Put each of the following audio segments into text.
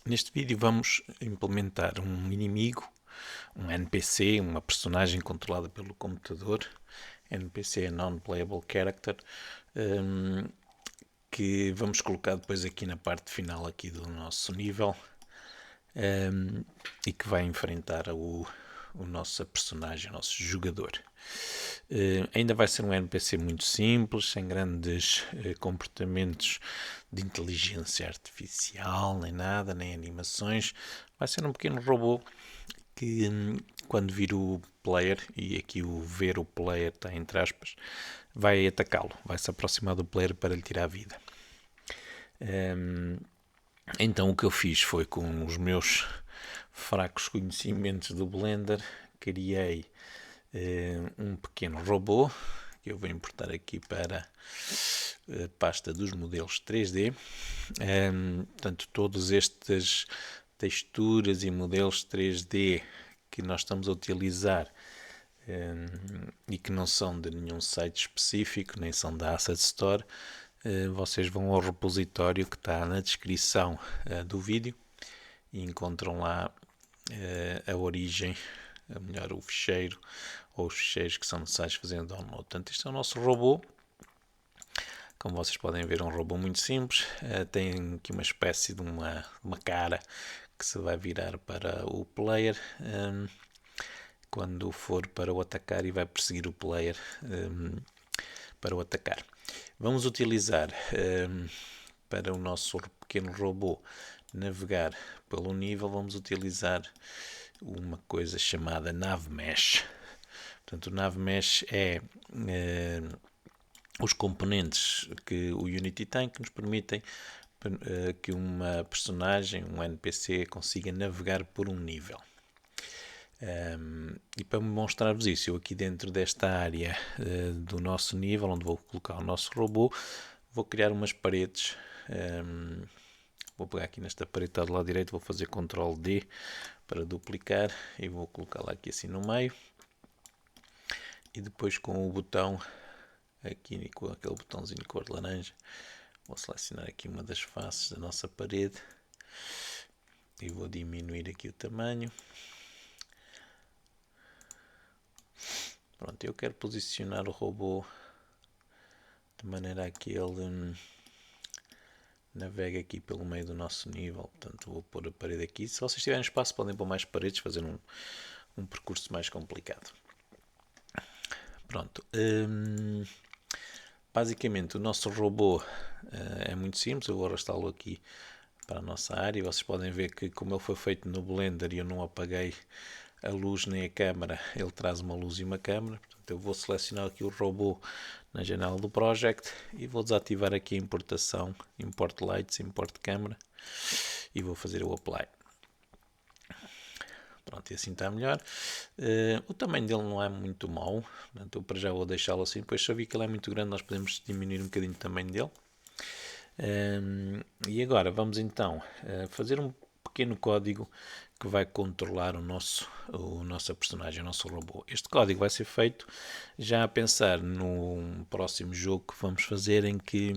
Neste vídeo vamos implementar um inimigo, um NPC, uma personagem controlada pelo computador. NPC é Non-Playable Character, que vamos colocar depois aqui na parte final aqui do nosso nível, e que vai enfrentar o nosso personagem, o nosso jogador. Ainda vai ser um NPC muito simples, sem grandes comportamentos de inteligência artificial, nem nada, nem animações. Vai ser um pequeno robô que, quando vir o player, e aqui o ver o player está entre aspas, vai atacá-lo, vai se aproximar do player para lhe tirar a vida. Então o que eu fiz foi, com os meus fracos conhecimentos do Blender, criei um pequeno robô que eu vou importar aqui para a pasta dos modelos 3D. Portanto, todos estes texturas e modelos 3D que nós estamos a utilizar e que não são de nenhum site específico, nem são da Asset Store, vocês vão ao repositório que está na descrição do vídeo e encontram lá a origem, a melhor, o ficheiro ou os ficheiros que são necessários fazer download. Portanto, este é o nosso robô. Como vocês podem ver, é um robô muito simples. Tem aqui uma espécie de uma cara que se vai virar para o player quando for para o atacar, e vai perseguir o player para o atacar. Vamos utilizar para o nosso pequeno robô navegar pelo nível, vamos utilizar uma coisa chamada Nav Mesh. Portanto, o Nav Mesh é os componentes que o Unity tem, que nos permitem que uma personagem, um NPC, consiga navegar por um nível. E para mostrar-vos isso, eu aqui dentro desta área do nosso nível, onde vou colocar o nosso robô, vou criar umas paredes. Vou pegar aqui nesta parede do lado direito, vou fazer Ctrl D para duplicar e vou colocá-la aqui assim no meio. E depois, com o botão aqui, com aquele botãozinho cor de laranja, vou selecionar aqui uma das faces da nossa parede e vou diminuir aqui o tamanho. Pronto, eu quero posicionar o robô de maneira a que ele navegue aqui pelo meio do nosso nível. Portanto, vou pôr a parede aqui. Se vocês tiverem espaço, podem pôr mais paredes, fazer um percurso mais complicado. Pronto. Basicamente, o nosso robô é muito simples. Eu vou arrastá-lo aqui para a nossa área. E vocês podem ver que, como ele foi feito no Blender e eu não apaguei a luz nem a câmera, ele traz uma luz e uma câmera. Portanto, eu vou selecionar aqui o robô na janela do Project e vou desativar aqui a importação, Import Lights, Import Câmera, e vou fazer o Apply. Pronto, e assim está melhor. O tamanho dele não é muito mau, portanto eu para já vou deixá-lo assim. Depois, se eu vi que ele é muito grande, nós podemos diminuir um bocadinho o tamanho dele. E agora vamos então fazer um pequeno código que vai controlar a nossa personagem, o nosso robô. Este código vai ser feito já a pensar no próximo jogo que vamos fazer, em que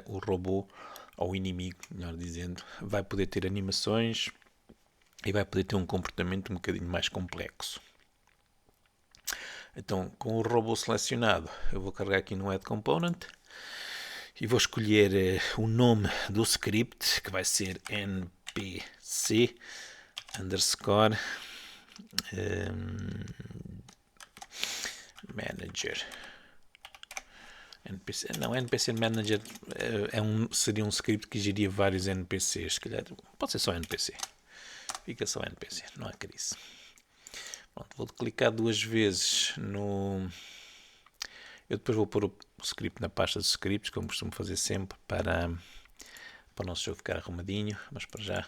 o robô, ou o inimigo, melhor dizendo, vai poder ter animações e vai poder ter um comportamento um bocadinho mais complexo. Então, com o robô selecionado, eu vou carregar aqui no Add Component e vou escolher o nome do script, que vai ser npc underscore manager. NPC Manager seria um script que geria vários NPCs. Se calhar pode ser só NPC. Fica só NPC, não há crise. Pronto, vou clicar duas vezes no... Eu depois vou pôr o script na pasta de scripts, como costumo fazer sempre, para o nosso jogo ficar arrumadinho. Mas para já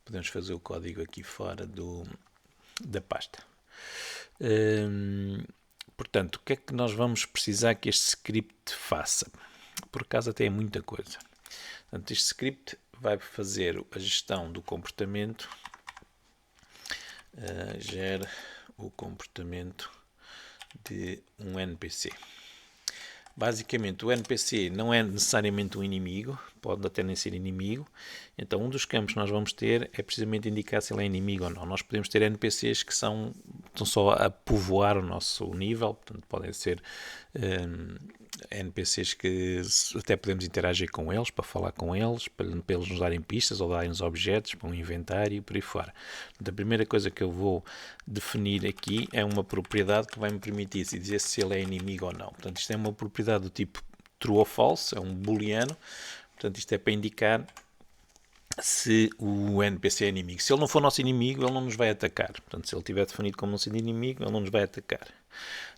podemos fazer o código aqui fora da pasta. Portanto, o que é que nós vamos precisar que este script faça? Por acaso até é muita coisa. Portanto, este script vai fazer a gestão do comportamento, gera o comportamento de um NPC. Basicamente, o NPC não é necessariamente um inimigo, pode até nem ser inimigo. Então um dos campos que nós vamos ter é precisamente indicar se ele é inimigo ou não. Nós podemos ter NPCs que estão só a povoar o nosso nível, portanto podem ser NPCs que até podemos interagir com eles, para falar com eles, para eles nos darem pistas ou darem-nos objetos para um inventário e por aí fora. Portanto, a primeira coisa que eu vou definir aqui é uma propriedade que vai me permitir dizer se ele é inimigo ou não. Portanto, isto é uma propriedade do tipo true ou false, é um booleano. Portanto, isto é para indicar se o NPC é inimigo. Se ele não for nosso inimigo, ele não nos vai atacar. Portanto, se ele estiver definido como não sendo inimigo, ele não nos vai atacar.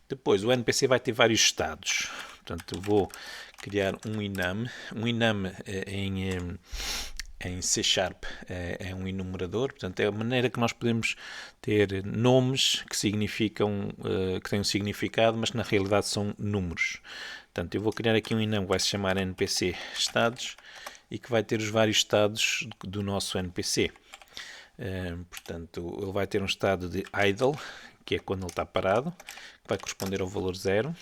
Depois, o NPC vai ter vários estados. Portanto, eu vou criar um enum. Um enum em C# é um enumerador. Portanto, é a maneira que nós podemos ter nomes que significam, que têm um significado, mas que na realidade são números. Portanto, eu vou criar aqui um enum que vai se chamar NPC estados e que vai ter os vários estados do nosso NPC. Portanto, ele vai ter um estado de idle, que é quando ele está parado, que vai corresponder ao valor 0.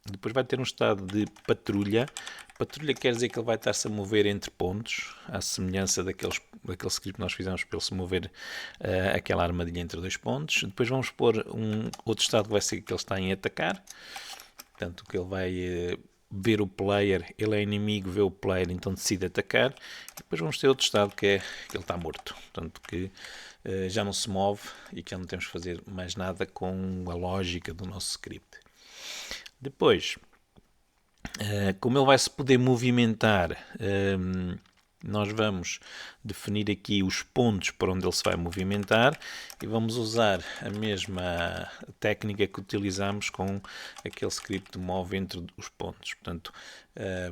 Depois vai ter um estado de patrulha. Patrulha quer dizer que ele vai estar-se a mover entre pontos, à semelhança daquele script que nós fizemos para ele se mover aquela armadilha entre dois pontos. Depois vamos pôr um outro estado que vai ser que ele está em atacar. Portanto, que ele vai ver o player, ele é inimigo, vê o player, então decide atacar. E depois vamos ter outro estado que é que ele está morto. Portanto, que já não se move e que já não temos que fazer mais nada com a lógica do nosso script. Depois, como ele vai se poder movimentar, nós vamos definir aqui os pontos para onde ele se vai movimentar e vamos usar a mesma técnica que utilizamos com aquele script de move entre os pontos. Portanto,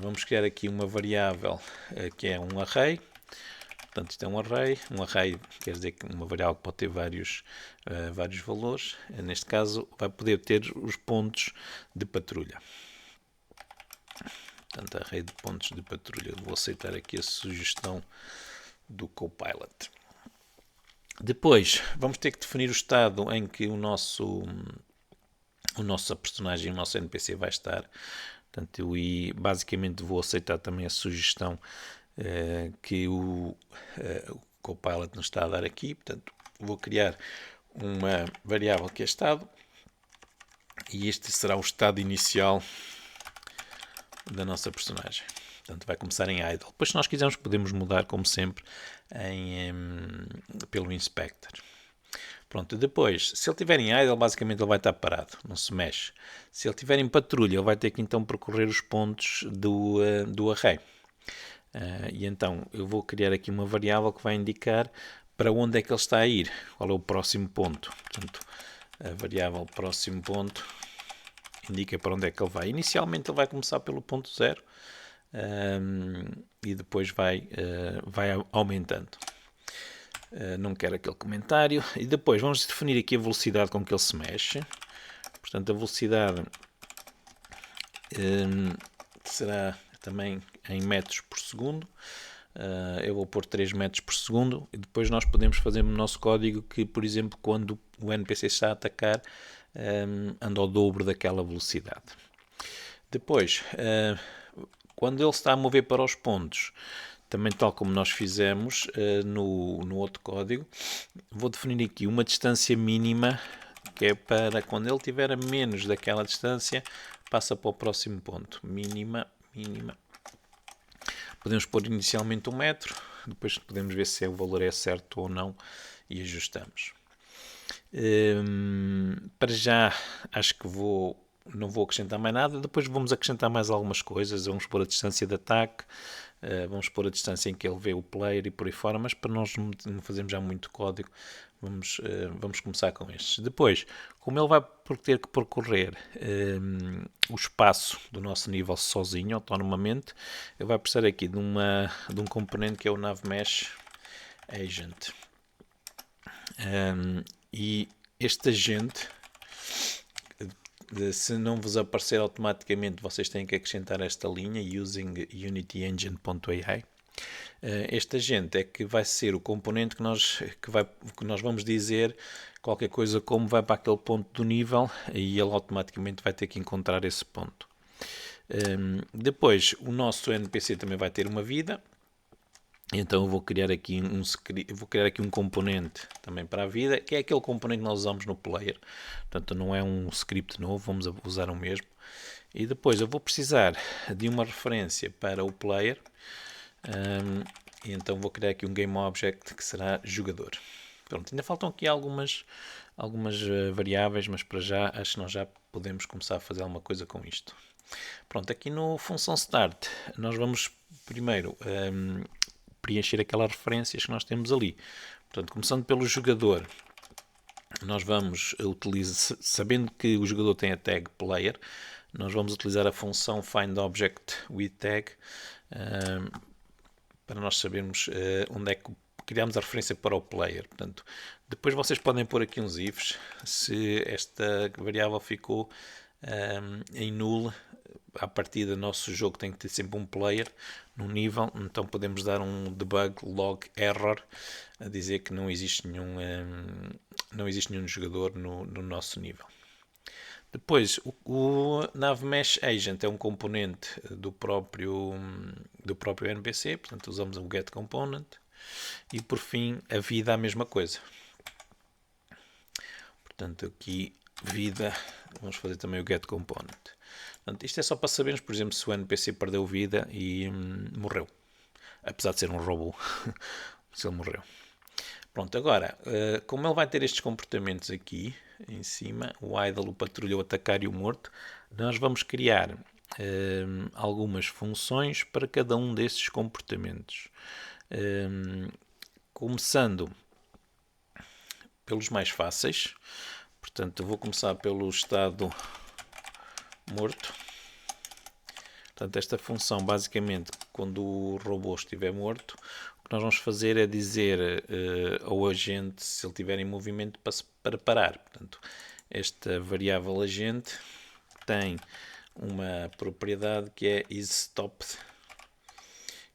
vamos criar aqui uma variável que é um array. Portanto, isto é um array. Um array quer dizer que uma variável pode ter vários valores. Neste caso, vai poder ter os pontos de patrulha. Portanto, array de pontos de patrulha. Vou aceitar aqui a sugestão do Copilot. Depois, vamos ter que definir o estado em que o nosso personagem, o nosso NPC vai estar. Portanto, eu basicamente vou aceitar também a sugestão que o Copilot nos está a dar aqui. Portanto, vou criar uma variável que é estado e este será o estado inicial da nossa personagem. Portanto, vai começar em idle. Depois, se nós quisermos, podemos mudar, como sempre, pelo inspector. Pronto, depois, se ele estiver em idle, basicamente ele vai estar parado, não se mexe. Se ele estiver em patrulha, ele vai ter que então percorrer os pontos do array. E então, eu vou criar aqui uma variável que vai indicar para onde é que ele está a ir, qual é o próximo ponto. Portanto, a variável próximo ponto indica para onde é que ele vai. Inicialmente ele vai começar pelo ponto 0 e depois vai aumentando. Não quero aquele comentário. E depois vamos definir aqui a velocidade com que ele se mexe. Portanto, a velocidade será também em metros por segundo. Eu vou pôr 3 metros por segundo e depois nós podemos fazer no nosso código que, por exemplo, quando o NPC está a atacar, anda ao dobro daquela velocidade. Depois, quando ele está a mover para os pontos, também tal como nós fizemos no outro código, vou definir aqui uma distância mínima, que é para quando ele estiver a menos daquela distância, passa para o próximo ponto. Mínima. Podemos pôr inicialmente 1 metro, depois podemos ver se o valor é certo ou não e ajustamos. Para já, acho que não vou acrescentar mais nada. Depois vamos acrescentar mais algumas coisas. Vamos pôr a distância de ataque, vamos pôr a distância em que ele vê o player e por aí fora, mas para nós não fazermos já muito código, vamos começar com estes. Depois, como ele vai ter que percorrer o espaço do nosso nível sozinho, autonomamente, ele vai precisar aqui de um componente que é o NavMesh Agent. E este agente, se não vos aparecer automaticamente, vocês têm que acrescentar esta linha using unityengine.ai. Este agente é que vai ser o componente que nós vamos dizer qualquer coisa como vai para aquele ponto do nível e ele automaticamente vai ter que encontrar esse ponto. Depois, o nosso NPC também vai ter uma vida. Então eu vou criar aqui um componente também para a vida, que é aquele componente que nós usamos no player. Portanto, não é um script novo, vamos usar o mesmo. E depois eu vou precisar de uma referência para o player. E então vou criar aqui um GameObject que será jogador. Pronto, ainda faltam aqui algumas variáveis, mas para já acho que nós já podemos começar a fazer alguma coisa com isto. Pronto, aqui no função start nós vamos primeiro preencher aquelas referências que nós temos ali. Portanto, começando pelo jogador, nós vamos utilizar, sabendo que o jogador tem a tag player, nós vamos utilizar a função findObjectWithTag para nós sabermos onde é que criamos a referência para o player. Portanto, depois vocês podem pôr aqui uns ifs se esta variável ficou em null. A partir do nosso jogo tem que ter sempre um player no nível, então podemos dar um debug log error a dizer que não existe nenhum jogador no nosso nível. Depois, o NavMesh Agent é um componente do próprio NPC, portanto usamos o getComponent. E por fim, a vida a mesma coisa. Portanto, aqui, vida, vamos fazer também o getComponent. Portanto, isto é só para sabermos, por exemplo, se o NPC perdeu vida e morreu. Apesar de ser um robô, se ele morreu. Pronto, agora, como ele vai ter estes comportamentos aqui em cima, o idle, o patrulha, o atacar e o morto, nós vamos criar algumas funções para cada um desses comportamentos. Começando pelos mais fáceis. Portanto, eu vou começar pelo estado morto. Portanto, esta função, basicamente, quando o robô estiver morto, o que nós vamos fazer é dizer ao agente, se ele estiver em movimento, para parar. Portanto, esta variável agente tem uma propriedade que é isStopped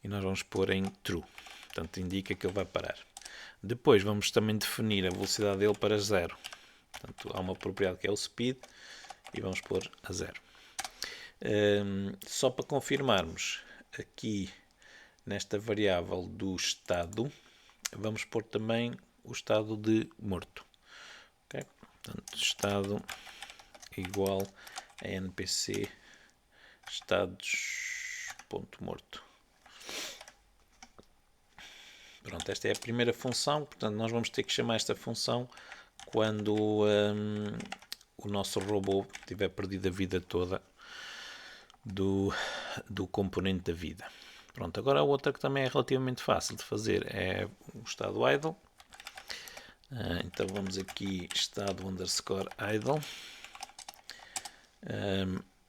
e nós vamos pôr em true. Portanto, indica que ele vai parar. Depois vamos também definir a velocidade dele para 0. Portanto, há uma propriedade que é o speed e vamos pôr a 0. Só para confirmarmos, aqui nesta variável do estado, vamos pôr também o estado de morto. Okay? Portanto, estado igual a npc estados.morto. Pronto, esta é a primeira função, portanto nós vamos ter que chamar esta função quando o nosso robô tiver perdido a vida toda do componente da vida. Pronto, agora a outra que também é relativamente fácil de fazer é o estado idle. Então vamos aqui estado underscore idle.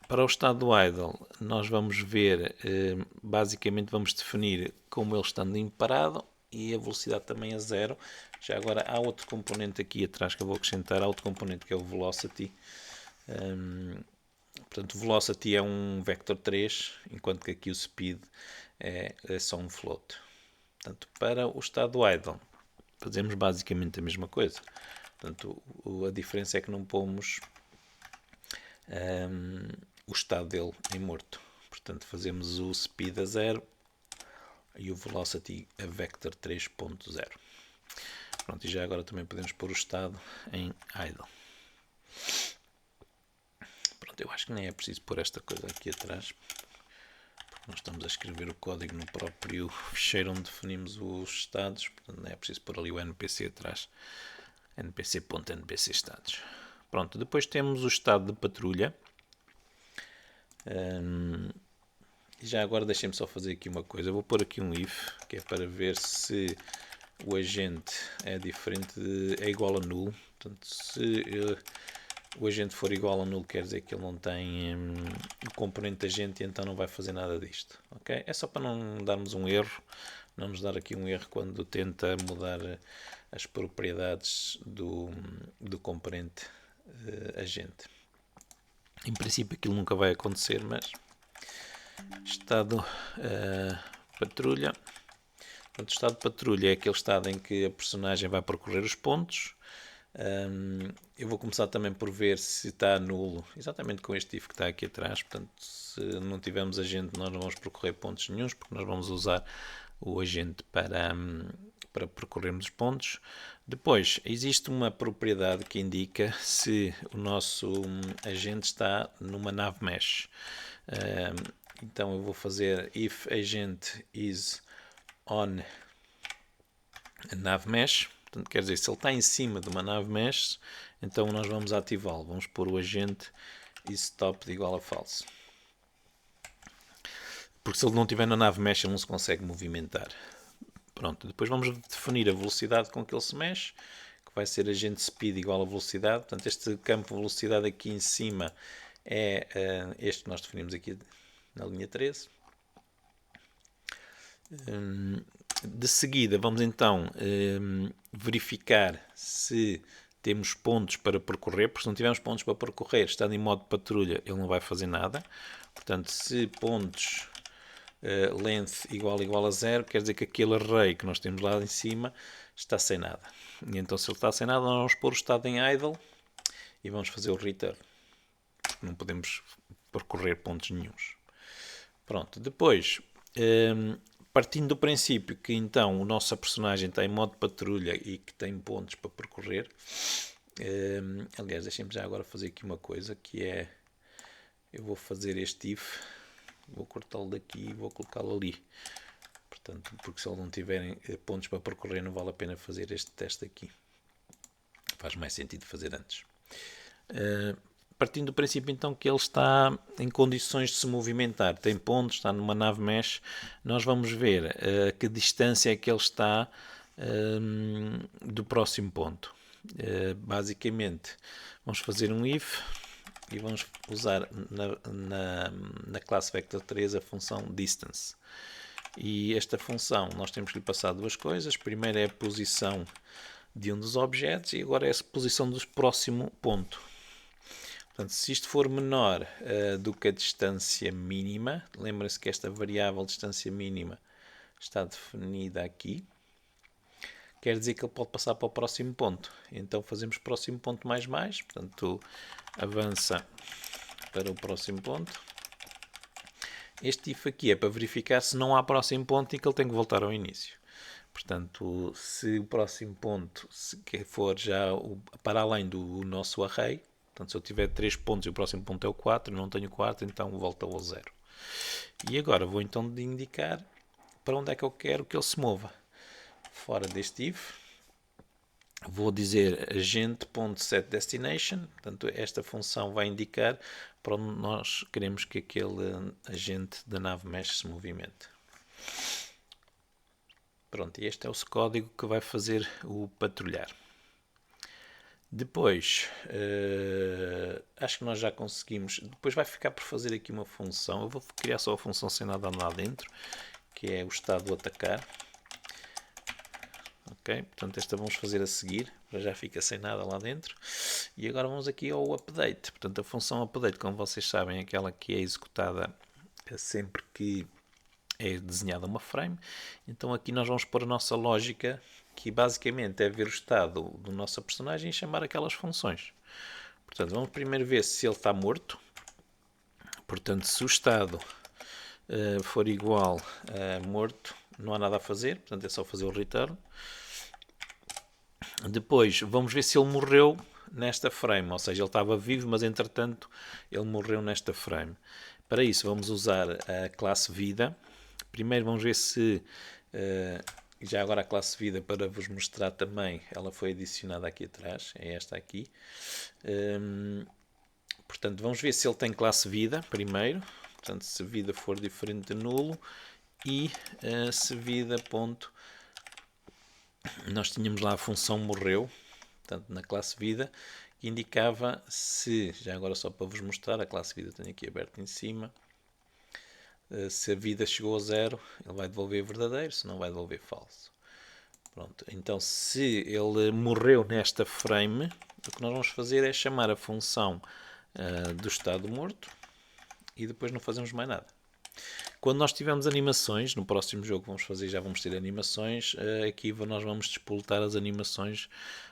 Para o estado idle nós vamos ver, basicamente vamos definir como ele estando parado e a velocidade também a 0. Já agora há outro componente aqui atrás que eu vou acrescentar, há outro componente que é o velocity. Portanto, o velocity é um vector 3, enquanto que aqui o speed é só um float. Portanto, para o estado idle fazemos basicamente a mesma coisa. Portanto, a diferença é que não pomos o estado dele em morto. Portanto, fazemos o speed a 0 e o velocity a vector 3.0. Pronto, e já agora também podemos pôr o estado em idle. Pronto, eu acho que nem é preciso pôr esta coisa aqui atrás, porque nós estamos a escrever o código no próprio ficheiro onde definimos os estados, portanto não é preciso pôr ali o npc atrás, npc.npc estados. Pronto, depois temos o estado de patrulha. E já agora deixem-me só fazer aqui uma coisa. Eu vou pôr aqui um if, que é para ver se o agente é diferente é igual a null. Portanto, se o agente for igual a null, quer dizer que ele não tem o componente agente e então não vai fazer nada disto. Okay? É só para não darmos um erro, não nos dar aqui um erro quando tenta mudar as propriedades do componente agente. Em princípio aquilo nunca vai acontecer, mas estado patrulha. Portanto, o estado de patrulha é aquele estado em que a personagem vai percorrer os pontos. Eu vou começar também por ver se está nulo, exatamente com este if que está aqui atrás. Portanto, se não tivermos agente, nós não vamos percorrer pontos nenhuns, porque nós vamos usar o agente para percorrermos os pontos. Depois, existe uma propriedade que indica se o nosso agente está numa nave mesh. Então eu vou fazer if agent is on a nave mesh. Portanto, quer dizer, se ele está em cima de uma nave mesh, então nós vamos ativá-lo. Vamos pôr o agente isStop de igual a false. Porque se ele não estiver na nave mesh, ele não se consegue movimentar. Pronto, depois vamos definir a velocidade com que ele se mexe, que vai ser agente speed igual a velocidade. Portanto, este campo de velocidade aqui em cima é este que nós definimos aqui na linha 13. De seguida, vamos então verificar se temos pontos para percorrer, porque se não tivermos pontos para percorrer, estando em modo patrulha, ele não vai fazer nada. Portanto, se pontos length igual a 0, quer dizer que aquele array que nós temos lá em cima está sem nada. E então, se ele está sem nada, nós vamos pôr o estado em idle e vamos fazer o return. Não podemos percorrer pontos nenhuns. Pronto, depois, partindo do princípio que então o nosso personagem está em modo patrulha e que tem pontos para percorrer, aliás, deixem-me já agora fazer aqui uma coisa, que é, eu vou fazer este if, vou cortá-lo daqui e vou colocá-lo ali. Portanto, porque se ele não tiverem pontos para percorrer, não vale a pena fazer este teste aqui. Faz mais sentido fazer antes. Partindo do princípio então que ele está em condições de se movimentar, tem pontos, está numa nave mesh, nós vamos ver a que distância é que ele está do próximo ponto. Basicamente, vamos fazer um if e vamos usar na classe vector3 a função distance. E esta função nós temos que lhe passar duas coisas. Primeiro é a posição de um dos objetos e agora é a posição do próximo ponto. Portanto, se isto for menor do que a distância mínima, lembra-se que esta variável distância mínima está definida aqui, quer dizer que ele pode passar para o próximo ponto. Então fazemos próximo ponto mais, portanto avança para o próximo ponto. Este if aqui é para verificar se não há próximo ponto e que ele tem que voltar ao início. Portanto, se o próximo ponto que for já para além do nosso array, portanto, se eu tiver 3 pontos e o próximo ponto é o 4, não tenho 4, então volta ao 0. E agora vou então indicar para onde é que eu quero que ele se mova. Fora deste if, vou dizer agent.setDestination, portanto, esta função vai indicar para onde nós queremos que aquele agente da nave mesh se movimente. Pronto, e este é o código que vai fazer o patrulhar. Depois, acho que nós já conseguimos. Depois vai ficar por fazer aqui uma função. Eu vou criar só a função sem nada lá dentro, que é o estado atacar. Ok, portanto esta vamos fazer a seguir, já fica sem nada lá dentro. E agora vamos aqui ao update. Portanto, a função update, como vocês sabem, é aquela que é executada sempre que é desenhada uma frame. Então aqui nós vamos pôr a nossa lógica, que basicamente é ver o estado do nosso personagem e chamar aquelas funções. Portanto, vamos primeiro ver se ele está morto. Portanto, se o estado for igual a morto, não há nada a fazer, portanto é só fazer o return. Depois vamos ver se ele morreu nesta frame, ou seja, ele estava vivo, mas entretanto ele morreu nesta frame. Para isso vamos usar a classe vida. Primeiro vamos ver se, já agora a classe vida, para vos mostrar também, ela foi adicionada aqui atrás, é esta aqui. Portanto, vamos ver se ele tem classe vida primeiro. Portanto, se vida for diferente de nulo e se vida ponto, nós tínhamos lá a função morreu, portanto, na classe vida, que indicava se, já agora só para vos mostrar, a classe vida tenho aqui aberto em cima, se a vida chegou a 0, ele vai devolver verdadeiro, se não vai devolver falso. Pronto, então se ele morreu nesta frame, o que nós vamos fazer é chamar a função do estado morto e depois não fazemos mais nada. Quando nós tivermos animações, no próximo jogo vamos fazer, já vamos ter animações, aqui nós vamos despoltar as animações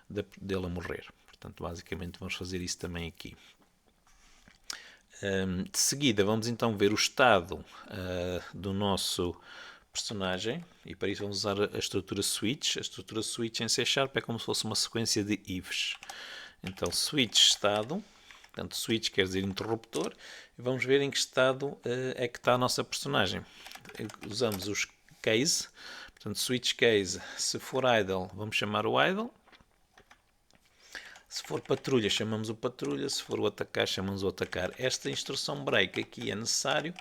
dele a morrer. Portanto, basicamente vamos fazer isso também aqui. De seguida vamos então ver o estado do nosso personagem, e para isso vamos usar a estrutura switch. A estrutura switch em C# é como se fosse uma sequência de ifs. Então, switch estado, portanto, switch quer dizer interruptor, e vamos ver em que estado é que está a nossa personagem. Usamos os case, portanto, switch case, se for idle, vamos chamar o idle. Se for patrulha, chamamos o patrulha. Se for o atacar, chamamos o atacar. Esta instrução break aqui é necessário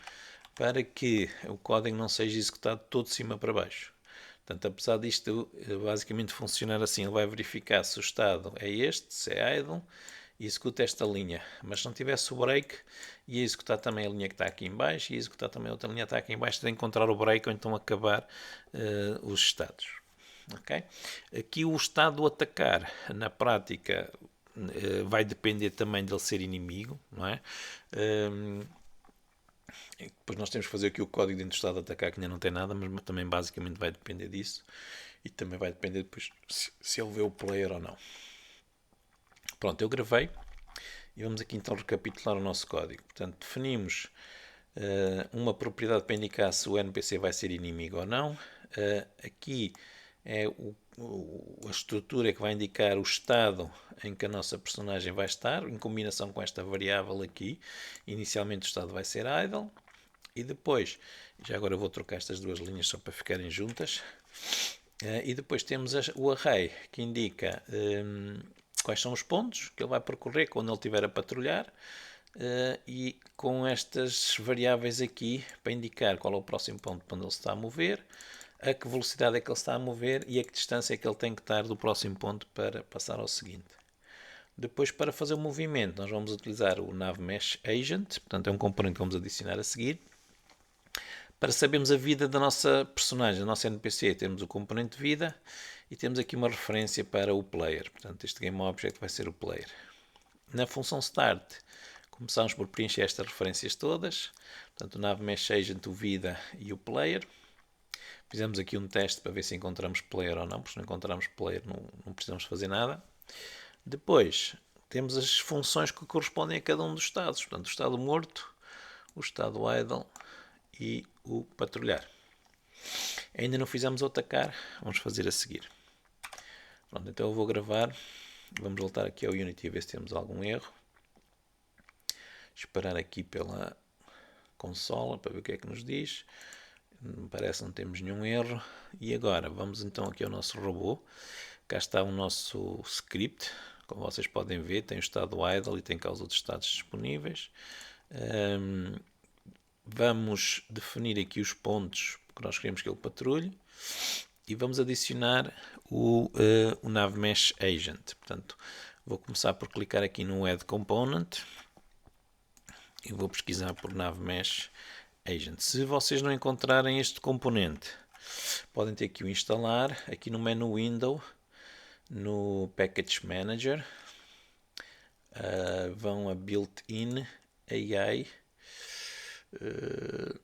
para que o código não seja executado todo de cima para baixo. Portanto, apesar disto basicamente funcionar assim, ele vai verificar se o estado é este, se é idle, e executa esta linha. Mas se não tivesse o break, ia executar também a linha que está aqui em baixo, e ia executar também a outra linha que está aqui em baixo, de encontrar o break ou então acabar os estados. Okay? Aqui o estado do atacar, na prática, vai depender também dele ser inimigo, não é? Depois nós temos que fazer aqui o código dentro do estado de atacar, que ainda não tem nada, mas também basicamente vai depender disso. E também vai depender depois se ele vê o player ou não. Pronto, eu gravei. E vamos aqui então recapitular o nosso código. Portanto, definimos uma propriedade para indicar se o NPC vai ser inimigo ou não. Aqui é a estrutura que vai indicar o estado em que a nossa personagem vai estar, em combinação com esta variável aqui. Inicialmente o estado vai ser idle. E depois, já agora eu vou trocar estas duas linhas só para ficarem juntas. E depois temos o array, que indica quais são os pontos que ele vai percorrer quando ele estiver a patrulhar. E com estas variáveis aqui, para indicar qual é o próximo ponto para onde ele se está a mover, a que velocidade é que ele está a mover e a que distância é que ele tem que estar do próximo ponto para passar ao seguinte. Depois, para fazer o movimento, nós vamos utilizar o NavMesh Agent, portanto é um componente que vamos adicionar a seguir. Para sabermos a vida da nossa personagem, da nossa NPC, temos o componente de vida e temos aqui uma referência para o player. Portanto, este GameObject vai ser o player. Na função start, começamos por preencher estas referências todas. Portanto, o NavMesh Agent, o vida e o player. Fizemos aqui um teste para ver se encontramos player ou não, porque se não encontrarmos player não precisamos fazer nada. Depois, temos as funções que correspondem a cada um dos estados. Portanto, o estado morto, o estado idle e o patrulhar. Ainda não fizemos o atacar, vamos fazer a seguir. Pronto, então eu vou gravar. Vamos voltar aqui ao Unity a ver se temos algum erro. Esperar aqui pela consola para ver o que é que nos diz. Parece que não temos nenhum erro. E agora vamos então aqui ao nosso robô. Cá está o nosso script. Como vocês podem ver, tem o estado idle e tem cá os outros estados disponíveis. Vamos definir aqui os pontos que nós queremos que ele patrulhe. E vamos adicionar o NavMesh Agent. Portanto, vou começar por clicar aqui no Add Component. E vou pesquisar por NavMesh Agent. Se vocês não encontrarem este componente, podem ter que o instalar aqui no menu Window, no Package Manager. Vão a Built-in AI.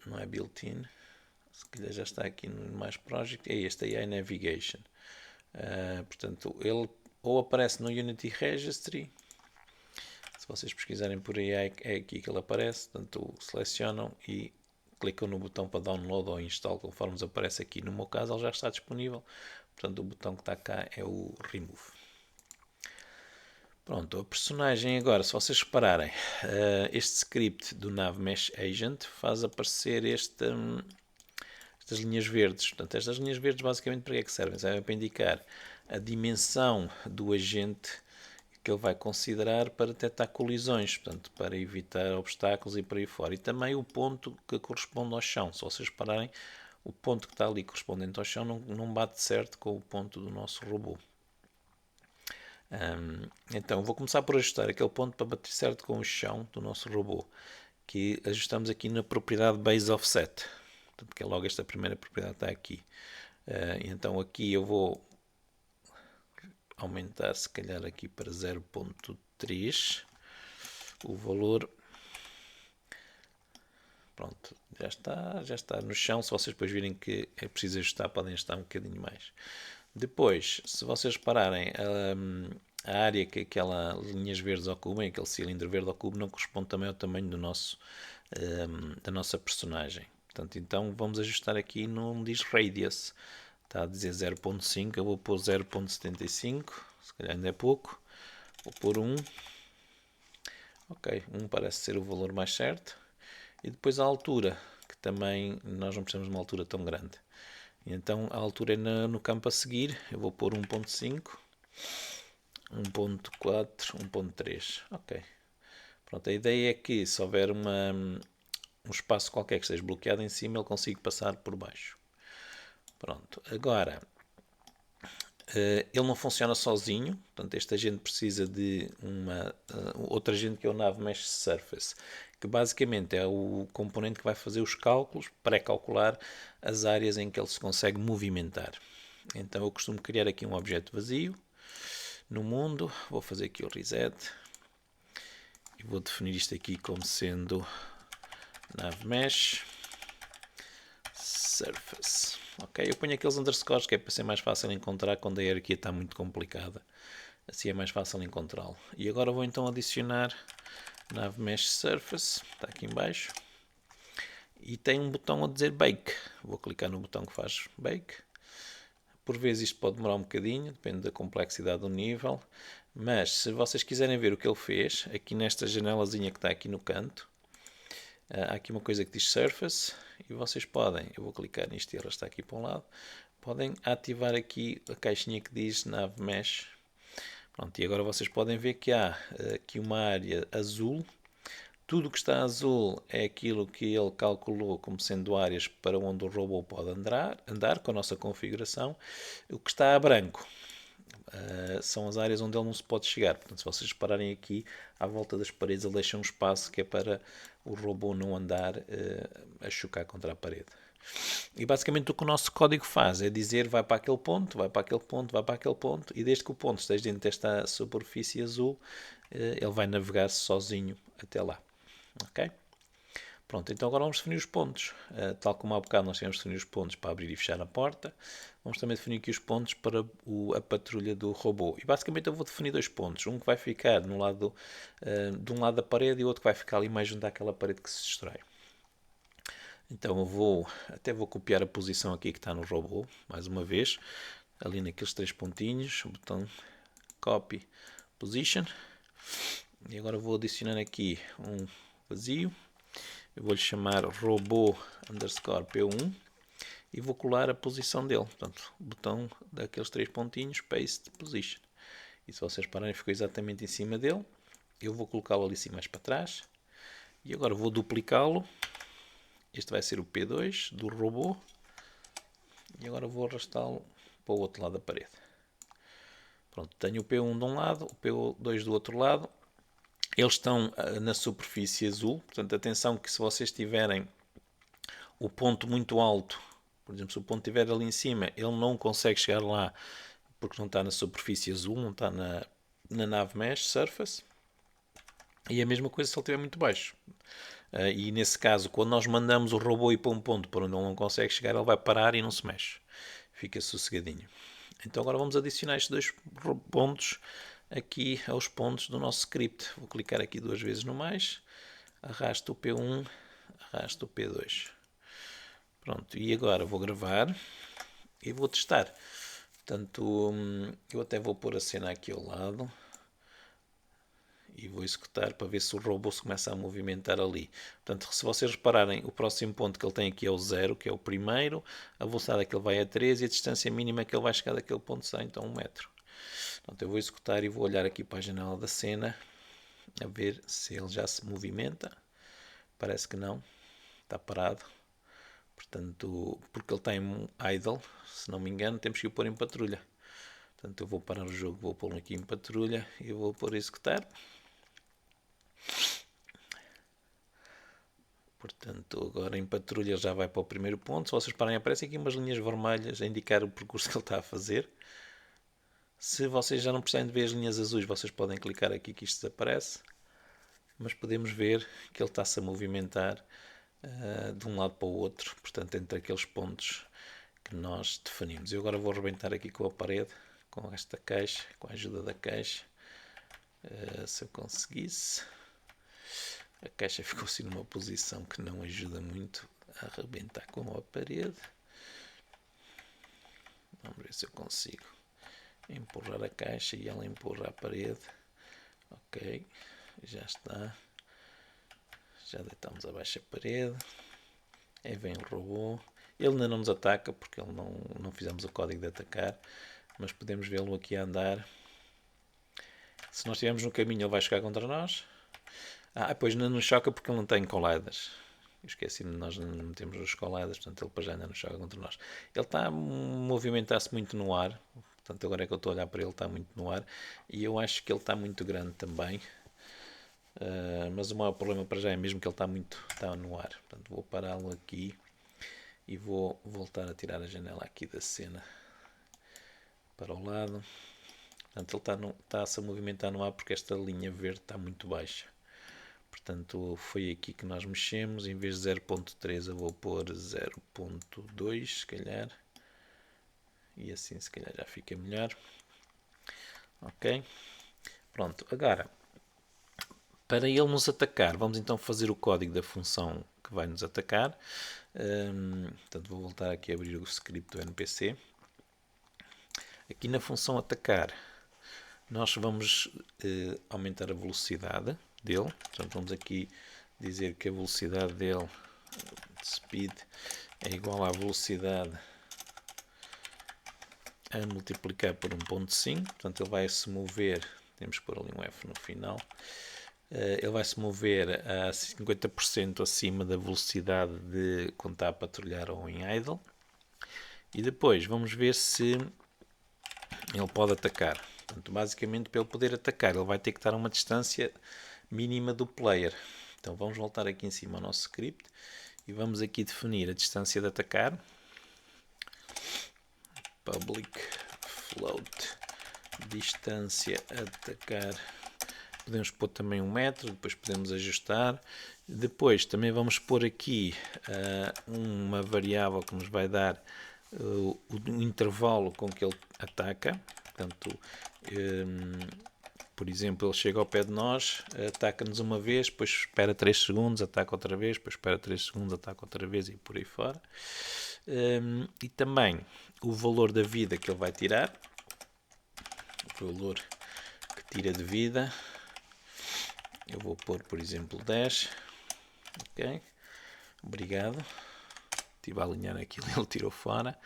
Não é built-in. Se calhar já está aqui no mais project. É este AI Navigation. Portanto, ele ou aparece no Unity Registry. Se vocês pesquisarem por AI, é aqui que ele aparece. Portanto, selecionam e clicam no botão para download ou install, conforme nos aparece aqui. No meu caso, ele já está disponível. Portanto, o botão que está cá é o Remove. Pronto, a personagem agora, se vocês repararem, este script do NavMesh Agent faz aparecer estas linhas verdes. Portanto, estas linhas verdes basicamente para que é que servem? Servem para indicar a dimensão do agente que ele vai considerar para detectar colisões, portanto, para evitar obstáculos e por aí fora. E também o ponto que corresponde ao chão. Se vocês repararem, o ponto que está ali correspondente ao chão não bate certo com o ponto do nosso robô. Então, vou começar por ajustar aquele ponto para bater certo com o chão do nosso robô, que ajustamos aqui na propriedade Base Offset. Portanto, que é logo esta primeira propriedade que está aqui. Então, aqui eu vou aumentar, se calhar, aqui para 0.3 o valor. Pronto, já está no chão. Se vocês depois virem que é preciso ajustar, podem ajustar um bocadinho mais. Depois, se vocês repararem, a área que aquela linhas verdes ocupa, aquele cilindro verde ocupa, não corresponde também ao tamanho da nossa personagem. Portanto, então vamos ajustar aqui no diz radius. Está a dizer 0.5, eu vou pôr 0.75, se calhar ainda é pouco. Vou pôr 1. Ok, 1 parece ser o valor mais certo. E depois a altura, que também nós não precisamos de uma altura tão grande. E então a altura é no campo a seguir, eu vou pôr 1.5, 1.4, 1.3. Ok. Pronto, a ideia é que se houver um espaço qualquer que esteja bloqueado em cima, ele consiga passar por baixo. Pronto, agora ele não funciona sozinho, portanto este agente precisa de outro agente que é o Nav Mesh Surface, que basicamente é o componente que vai fazer os cálculos, pré-calcular as áreas em que ele se consegue movimentar. Então eu costumo criar aqui um objeto vazio no mundo, vou fazer aqui o reset e vou definir isto aqui como sendo Nav Mesh Surface. Ok, eu ponho aqueles underscores que é para ser mais fácil encontrar quando a hierarquia está muito complicada. Assim é mais fácil encontrá-lo. E agora vou então adicionar Nav Mesh Surface, está aqui em baixo. E tem um botão a dizer Bake. Vou clicar no botão que faz Bake. Por vezes isto pode demorar um bocadinho, depende da complexidade do nível. Mas se vocês quiserem ver o que ele fez, aqui nesta janelazinha que está aqui no canto, há aqui uma coisa que diz Surface e vocês podem, eu vou clicar nisto e ela está aqui para um lado, podem ativar aqui a caixinha que diz Nav Mesh. Pronto, e agora vocês podem ver que há aqui uma área azul. Tudo que está azul é aquilo que ele calculou como sendo áreas para onde o robô pode andar com a nossa configuração. O que está a branco são as áreas onde ele não se pode chegar. Portanto, se vocês repararem aqui, à volta das paredes ele deixa um espaço que é para o robô não andar a chocar contra a parede. E basicamente o que o nosso código faz é dizer vai para aquele ponto, vai para aquele ponto, vai para aquele ponto, e desde que o ponto esteja dentro desta superfície azul, ele vai navegar sozinho até lá. Ok? Pronto, então agora vamos definir os pontos. Tal como há bocado nós temos definir os pontos para abrir e fechar a porta, vamos também definir aqui os pontos para a patrulha do robô. E basicamente eu vou definir dois pontos. Um que vai ficar de um lado da parede e o outro que vai ficar ali mais junto àquela parede que se distrai. Então eu até vou copiar a posição aqui que está no robô, mais uma vez, ali naqueles três pontinhos, o botão Copy Position. E agora vou adicionar aqui um vazio. Eu vou-lhe chamar robô underscore P1 e vou colar a posição dele. Portanto, o botão daqueles três pontinhos, Paste Position. E se vocês pararem, ficou exatamente em cima dele. Eu vou colocá-lo ali assim mais para trás. E agora vou duplicá-lo. Este vai ser o P2 do robô. E agora vou arrastá-lo para o outro lado da parede. Pronto, tenho o P1 de um lado, o P2 do outro lado. Eles estão na superfície azul, portanto atenção que se vocês tiverem o ponto muito alto, por exemplo, se o ponto estiver ali em cima, ele não consegue chegar lá porque não está na superfície azul, não está na Nav Mesh Surface. E a mesma coisa se ele estiver muito baixo. E nesse caso, quando nós mandamos o robô ir para um ponto para onde ele não consegue chegar, ele vai parar e não se mexe. Fica sossegadinho. Então agora vamos adicionar estes dois pontos aqui aos pontos do nosso script. Vou clicar aqui duas vezes no mais, arrasto o P1, arrasto o P2. Pronto, e agora vou gravar e vou testar. Portanto, eu até vou pôr a cena aqui ao lado e vou executar para ver se o robô se começa a movimentar ali. Portanto, se vocês repararem, o próximo ponto que ele tem aqui é o 0, que é o primeiro, a velocidade que ele vai é 3 e a distância mínima que ele vai chegar daquele ponto será então 1 metro. Portanto, eu vou executar e vou olhar aqui para a janela da cena a ver se ele já se movimenta. Parece que não, está parado. Portanto, porque ele está em idle, se não me engano, temos que o pôr em patrulha. Portanto, eu vou parar o jogo, vou pô-lo aqui em patrulha e vou pôr a executar. Portanto, agora em patrulha já vai para o primeiro ponto. Se vocês parem, aparecem aqui umas linhas vermelhas a indicar o percurso que ele está a fazer. Se vocês já não precisam de ver as linhas azuis, vocês podem clicar aqui que isto desaparece. Mas podemos ver que ele está-se a movimentar de um lado para o outro, portanto, entre aqueles pontos que nós definimos. Eu agora vou arrebentar aqui com a parede, com esta caixa, com a ajuda da caixa. Se eu conseguisse. A caixa ficou assim numa posição que não ajuda muito arrebentar com a parede. Vamos ver se eu consigo empurrar a caixa e ela empurra a parede. Ok, já está. Já deitamos abaixo a parede. Aí vem o robô. Ele ainda não nos ataca porque ele não fizemos o código de atacar, mas podemos vê-lo aqui a andar. Se nós estivermos no caminho, ele vai chocar contra nós. Pois não nos choca porque ele não tem coladas. Eu esqueci de nós não metemos as coladas, portanto ele para já ainda não choca contra nós. Ele está a movimentar-se muito no ar, portanto agora é que eu estou a olhar para ele, está muito no ar, e eu acho que ele está muito grande também. Mas o maior problema para já é mesmo que ele está no ar. Portanto vou pará-lo aqui e vou voltar a tirar a janela aqui da cena para o lado. Portanto ele está-se a movimentar no ar porque esta linha verde está muito baixa. Portanto, foi aqui que nós mexemos. Em vez de 0.3 eu vou pôr 0.2, se calhar. E assim se calhar já fica melhor. Ok? Pronto, agora, para ele nos atacar, vamos então fazer o código da função que vai nos atacar. Portanto, vou voltar aqui a abrir o script do NPC. Aqui na função atacar, nós vamos aumentar a velocidade dele. Portanto, vamos aqui dizer que a velocidade dele, speed, é igual à velocidade a multiplicar por 1.5. Portanto, ele vai se mover, temos que pôr ali um F no final, ele vai se mover a 50% acima da velocidade de quando está a patrulhar ou em idle. E depois vamos ver se ele pode atacar. Portanto, basicamente, para ele poder atacar, ele vai ter que estar a uma distância mínima do player. Então vamos voltar aqui em cima ao nosso script e vamos aqui definir a distância de atacar. Public float distância a atacar. Podemos pôr também 1 metro, depois podemos ajustar. Depois também vamos pôr aqui uma variável que nos vai dar o intervalo com que ele ataca. Portanto, por exemplo, ele chega ao pé de nós, ataca-nos uma vez, depois espera 3 segundos, ataca outra vez, depois espera 3 segundos, ataca outra vez e por aí fora. E também o valor da vida que ele vai tirar, o valor que tira de vida. Eu vou pôr, por exemplo, 10. Ok, obrigado. Estive a alinhar aquilo, ele tirou fora.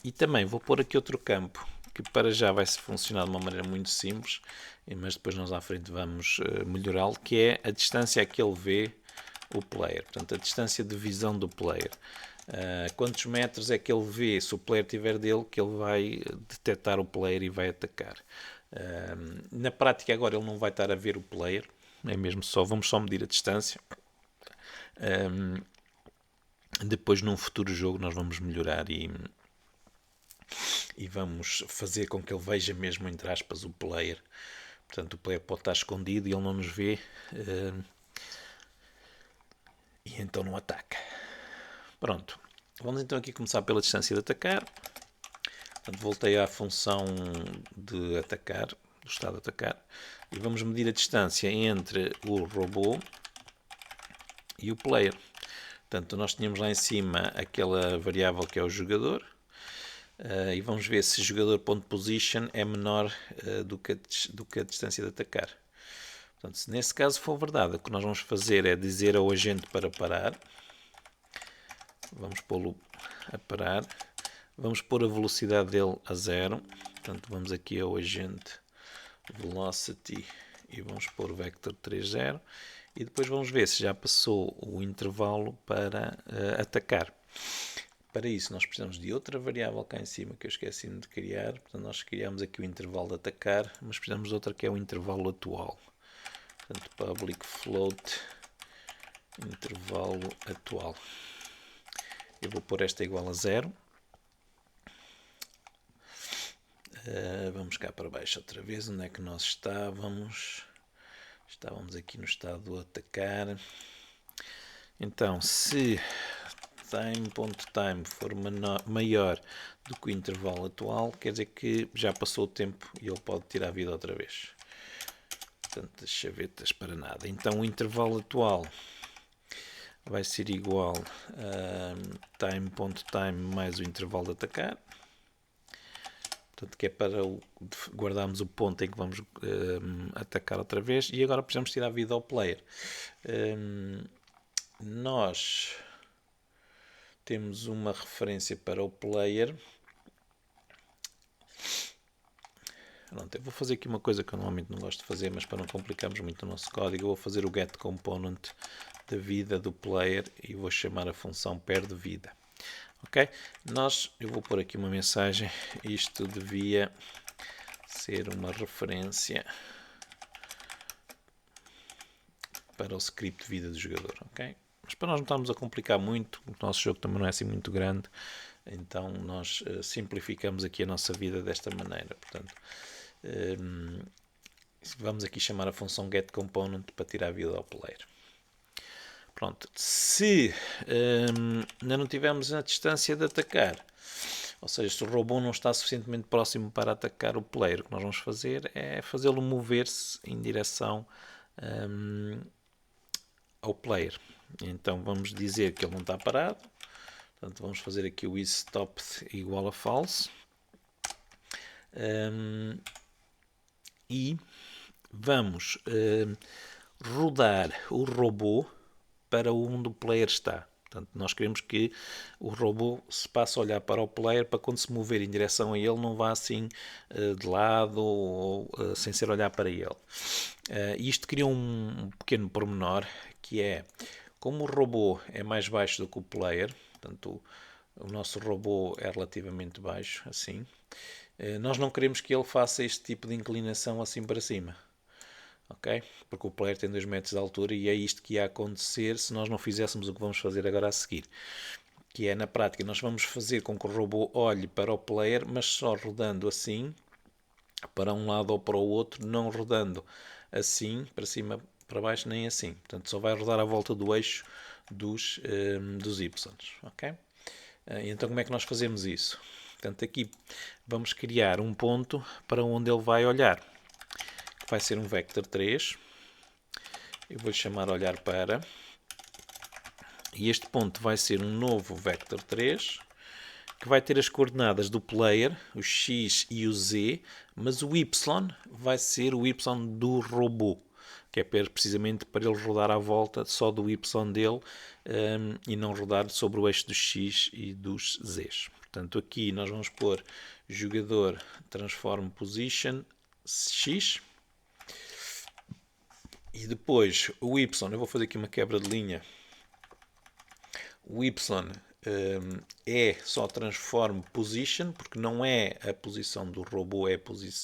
E também vou pôr aqui outro campo, que para já vai funcionar de uma maneira muito simples, mas depois nós à frente vamos melhorá-lo, que é a distância a que ele vê o player. Portanto, a distância de visão do player. Quantos metros é que ele vê, se o player tiver dele, que ele vai detectar o player e vai atacar. Na prática agora ele não vai estar a ver o player, é mesmo vamos só medir a distância. Depois num futuro jogo nós vamos melhorar e vamos fazer com que ele veja mesmo, entre aspas, o player. Portanto, o player pode estar escondido e ele não nos vê e então não ataca. Pronto, vamos então aqui começar pela distância de atacar. Portanto, voltei à função de atacar, do estado de atacar, e vamos medir a distância entre o robô e o player. Portanto, nós tínhamos lá em cima aquela variável que é o jogador, e vamos ver se o jogador.position é menor do que a distância de atacar. Portanto, se nesse caso for verdade, o que nós vamos fazer é dizer ao agente para parar. Vamos pô-lo a parar. Vamos pôr a velocidade dele a 0. Portanto, vamos aqui ao agente velocity e vamos pôr o vector 3.0. E depois vamos ver se já passou o intervalo para atacar. Para isso nós precisamos de outra variável cá em cima que eu esqueci de criar. Portanto, nós criamos aqui o intervalo de atacar, mas precisamos de outra que é o intervalo atual. Portanto, public float intervalo atual. Eu vou pôr esta igual a 0. Vamos cá para baixo outra vez. Onde é que nós estávamos? Estávamos aqui no estado do atacar. Então, se time.time for maior do que o intervalo atual, quer dizer que já passou o tempo e ele pode tirar a vida outra vez. Portanto, as chavetas para nada. Então, o intervalo atual vai ser igual a time.time mais o intervalo de atacar. Portanto, que é para guardarmos o ponto em que vamos atacar outra vez. E agora precisamos tirar a vida ao player. Nós temos uma referência para o player. Pronto, eu vou fazer aqui uma coisa que eu normalmente não gosto de fazer, mas para não complicarmos muito o nosso código, eu vou fazer o get component da vida do player e vou chamar a função perde vida. Ok? Eu vou pôr aqui uma mensagem. Isto devia ser uma referência para o script de vida do jogador. Ok? Mas para nós não estarmos a complicar muito, o nosso jogo também não é assim muito grande, então nós simplificamos aqui a nossa vida desta maneira. Portanto, vamos aqui chamar a função getComponent para tirar a vida ao player. Pronto, se ainda não tivermos a distância de atacar, ou seja, se o robô não está suficientemente próximo para atacar o player, o que nós vamos fazer é fazê-lo mover-se em direção ao player. Então vamos dizer que ele não está parado. Portanto, vamos fazer aqui o isStopped igual a false. E vamos rodar o robô para onde o player está. Portanto, nós queremos que o robô se passe a olhar para o player para quando se mover em direção a ele não vá assim de lado ou sem ser olhar para ele. Isto cria um pequeno pormenor que é, como o robô é mais baixo do que o player, portanto o nosso robô é relativamente baixo, assim, nós não queremos que ele faça este tipo de inclinação assim para cima. Ok? Porque o player tem 2 metros de altura e é isto que ia acontecer se nós não fizéssemos o que vamos fazer agora a seguir. Que é, na prática, nós vamos fazer com que o robô olhe para o player, mas só rodando assim, para um lado ou para o outro, não rodando assim, para cima, para baixo, nem assim. Portanto, só vai rodar à volta do eixo dos Y. Ok? Então, como é que nós fazemos isso? Portanto, aqui vamos criar um ponto para onde ele vai olhar. Vai ser um vector 3. Eu vou-lhe chamar olhar para. E este ponto vai ser um novo vector 3, que vai ter as coordenadas do player, o x e o z, mas o y vai ser o y do robô, que é precisamente para ele rodar à volta só do y dele e não rodar sobre o eixo dos x e dos z's. Portanto, aqui nós vamos pôr jogador transform position x. E depois o y, eu vou fazer aqui uma quebra de linha. O y é só transform position, porque não é a posição do robô,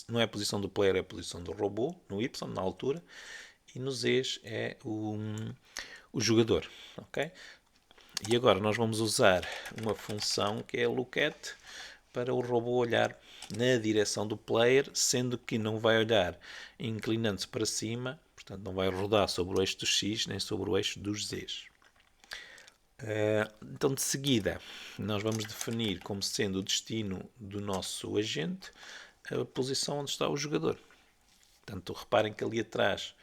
não é a posição do player, é a posição do robô, no y, na altura. E no z é o jogador. Okay? E agora nós vamos usar uma função que é lookat para o robô olhar na direção do player, sendo que não vai olhar inclinando-se para cima, portanto não vai rodar sobre o eixo do x nem sobre o eixo dos z's. Então de seguida nós vamos definir como sendo o destino do nosso agente a posição onde está o jogador. Portanto, reparem que ali atrás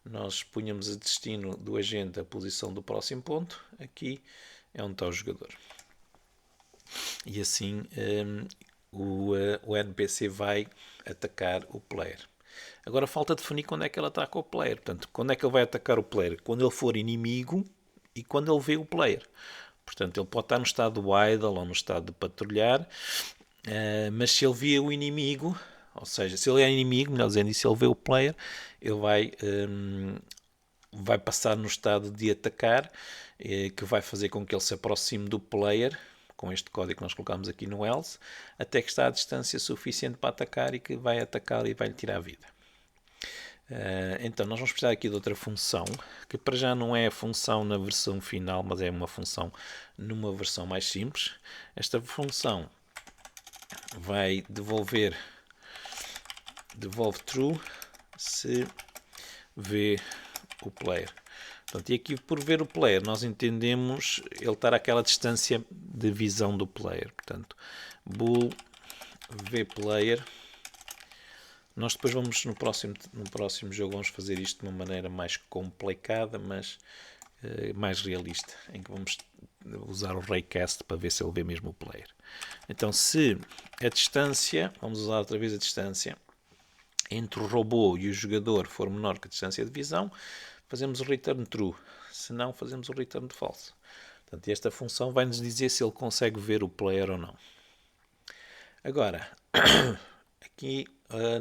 nós punhamos a destino do agente a posição do próximo ponto, aqui é onde está o jogador. E assim o NPC vai atacar o player. Agora falta definir quando é que ele ataca o player. Portanto, quando é que ele vai atacar o player? Quando ele for inimigo e quando ele vê o player. Portanto, ele pode estar no estado idle ou no estado de patrulhar, mas se ele vê o inimigo, ou seja, se ele é inimigo, melhor dizendo, e se ele vê o player, ele vai passar no estado de atacar, que vai fazer com que ele se aproxime do player, com este código que nós colocamos aqui no else, até que está a distância suficiente para atacar e que vai atacar e vai-lhe tirar a vida. Então nós vamos precisar aqui de outra função, que para já não é a função na versão final, mas é uma função numa versão mais simples. Esta função vai devolve true se vê o player. Portanto, e aqui por ver o player nós entendemos ele estar àquela distância de visão do player. Portanto, bool vPlayer. Nós depois vamos no próximo jogo vamos fazer isto de uma maneira mais complicada, mas mais realista, em que vamos usar o raycast para ver se ele vê mesmo o player. Então, se a distância, vamos usar outra vez a distância, entre o robô e o jogador for menor que a distância de visão, fazemos o return true. Se não, fazemos o return false. Portanto, esta função vai nos dizer se ele consegue ver o player ou não. Agora, aqui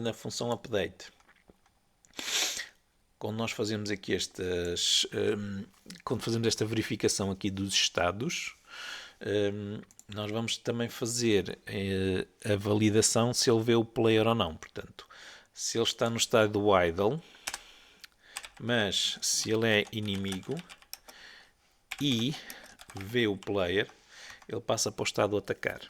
na função update, quando nós fazemos aqui quando fazemos esta verificação aqui dos estados, nós vamos também fazer a validação se ele vê o player ou não. Portanto, se ele está no estado do idle, mas se ele é inimigo e vê o player, ele passa para o estado do atacar.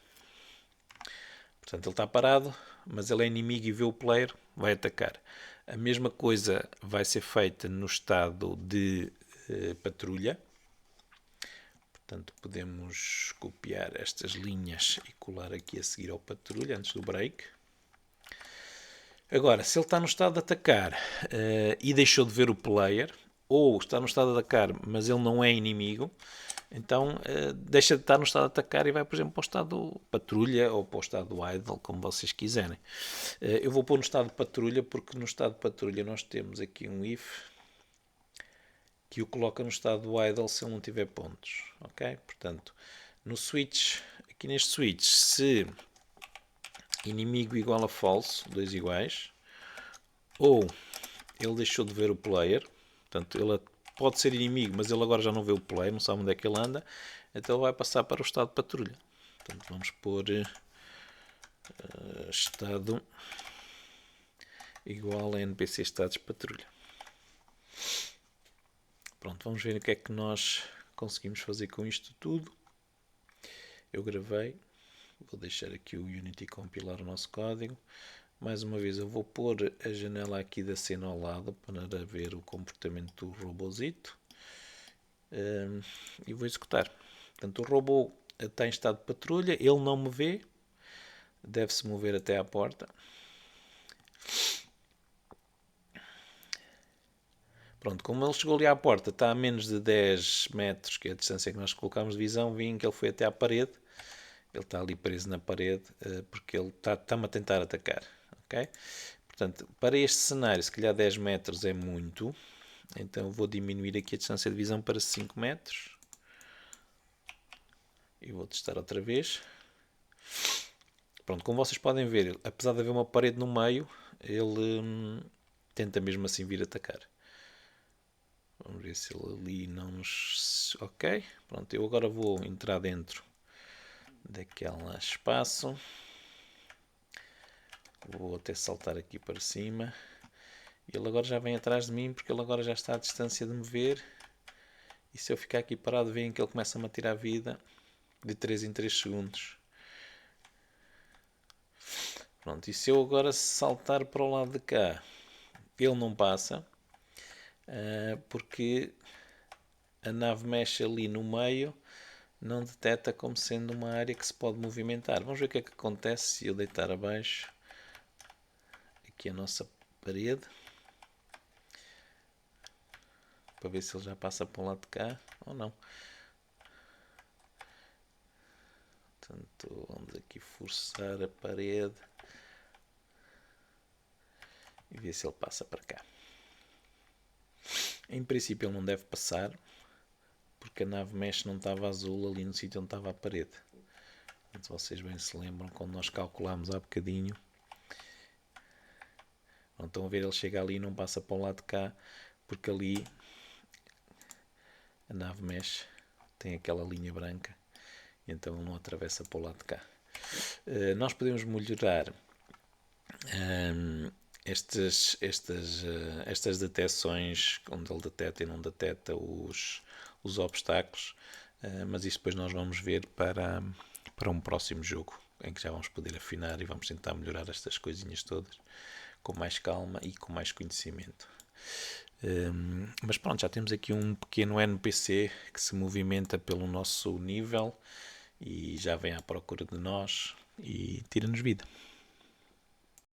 Portanto, ele está parado, mas ele é inimigo e vê o player, vai atacar. A mesma coisa vai ser feita no estado de patrulha. Portanto, podemos copiar estas linhas e colar aqui a seguir ao patrulha, antes do break. Agora, se ele está no estado de atacar e deixou de ver o player, ou está no estado de atacar, mas ele não é inimigo, então deixa de estar no estado de atacar e vai, por exemplo, para o estado de patrulha ou para o estado do idle, como vocês quiserem. Eu vou pôr no estado de patrulha, porque no estado de patrulha nós temos aqui um if que o coloca no estado do idle se ele não tiver pontos. Ok? Portanto, no switch, aqui neste switch, se inimigo igual a false, dois iguais, ou ele deixou de ver o player, portanto, ele pode ser inimigo, mas ele agora já não vê o player, não sabe onde é que ele anda, então ele vai passar para o estado de patrulha. Portanto, vamos pôr estado igual a NPC estados de patrulha. Pronto, vamos ver o que é que nós conseguimos fazer com isto tudo. Eu gravei, vou deixar aqui o Unity compilar o nosso código. Mais uma vez eu vou pôr a janela aqui da cena ao lado para ver o comportamento do robôzito e vou executar. Portanto, o robô está em estado de patrulha, ele não me vê, deve-se mover até à porta. Pronto, como ele chegou ali à porta, está a menos de 10 metros, que é a distância que nós colocámos de visão, vim que ele foi até à parede. Ele está ali preso na parede porque ele está-me a tentar atacar. Okay? Portanto, para este cenário, se calhar 10 metros é muito. Então vou diminuir aqui a distância de visão para 5 metros. E vou testar outra vez. Pronto, como vocês podem ver, apesar de haver uma parede no meio, ele tenta mesmo assim vir atacar. Vamos ver se ele ali não nos... Ok, pronto, eu agora vou entrar dentro daquele espaço. Vou até saltar aqui para cima. Ele agora já vem atrás de mim, porque ele agora já está à distância de me ver. E se eu ficar aqui parado, veem que ele começa-me a tirar vida de 3 em 3 segundos. Pronto, e se eu agora saltar para o lado de cá, ele não passa, porque a nave mexe ali no meio, não detecta como sendo uma área que se pode movimentar. Vamos ver o que é que acontece se eu deitar abaixo aqui a nossa parede, para ver se ele já passa para o lado de cá ou não. Portanto, vamos aqui forçar a parede e ver se ele passa para cá. Em princípio ele não deve passar, porque a nave mesh não estava azul ali no sítio onde estava a parede. Se vocês bem se lembram, quando nós calculámos há bocadinho, não estão a ver, ele chega ali e não passa para o lado de cá, porque ali a nave mesh tem aquela linha branca, e então ele não atravessa para o lado de cá. Nós podemos melhorar estas detecções, onde ele detecta e não detecta os obstáculos, mas isso depois nós vamos ver para um próximo jogo, em que já vamos poder afinar e vamos tentar melhorar estas coisinhas todas com mais calma e com mais conhecimento. Mas pronto, já temos aqui um pequeno NPC que se movimenta pelo nosso nível e já vem à procura de nós e tira-nos vida.